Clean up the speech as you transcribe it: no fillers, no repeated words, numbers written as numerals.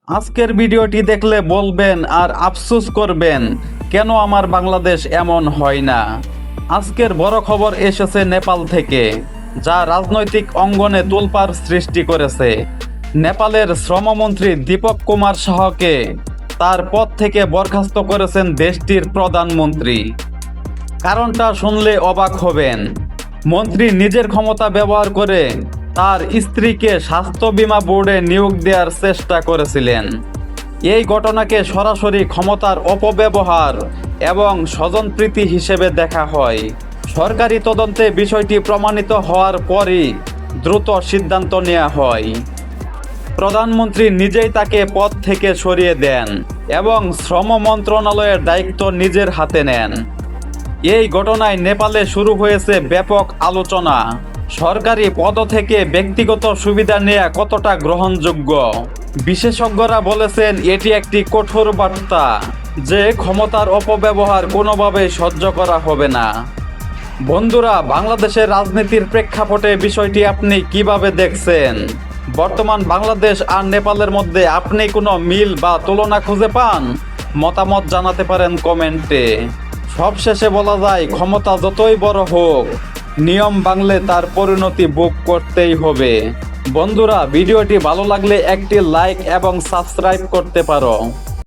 আজকের ভিডিওটি দেখলে বলবেন আর আফসোস করবেন কেন আমার বাংলাদেশ এমন হয় না। আজকের বড় খবর এসেছে নেপাল থেকে, যা রাজনৈতিক অঙ্গনে তোলপাড় সৃষ্টি করেছে। নেপালের শ্রমমন্ত্রী দীপক কুমার সাহাকে তার পদ থেকে বরখাস্ত করেছেন দেশটির প্রধানমন্ত্রী। কারণটা শুনলে অবাক হবেন। মন্ত্রী নিজের ক্ষমতা ব্যবহার করে তার স্ত্রীকে স্বাস্থ্য বীমা বোর্ডে নিয়োগ দেওয়ার চেষ্টা করেছিলেন। এই ঘটনাকে সরাসরি ক্ষমতার অপব্যবহার এবং স্বজনপ্রীতি হিসেবে দেখা হয়। সরকারি তদন্তে বিষয়টি প্রমাণিত হওয়ার পরই দ্রুত সিদ্ধান্ত নেওয়া হয়। প্রধানমন্ত্রী নিজেই তাকে পদ থেকে সরিয়ে দেন এবং শ্রম মন্ত্রণালয়ের দায়িত্ব নিজের হাতে নেন। এই ঘটনায় নেপালে শুরু হয়েছে ব্যাপক আলোচনা। সরকারি পদ থেকে ব্যক্তিগত সুবিধা নেওয়া কতটা গ্রহণযোগ্য? বিশেষজ্ঞরা বলেছেন এটি একটি কঠোর বার্তা যে ক্ষমতার অপব্যবহার কোনোভাবেই সহ্য করা হবে না। বন্ধুরা, বাংলাদেশের রাজনীতির প্রেক্ষাপটে বিষয়টি আপনি কিভাবে দেখছেন? বর্তমান বাংলাদেশ আর নেপালের মধ্যে আপনি কোনো মিল বা তুলনা খুঁজে পান? মতামত জানাতে পারেন কমেন্টে। সবশেষে বলা যায়, ক্ষমতা যতই বড় হোক, নিয়ম ভাঙলে তার পরিণতি ভোগ করতেই হবে। বন্ধুরা, ভিডিওটি ভালো লাগলে একটি লাইক এবং সাবস্ক্রাইব করতে পারো।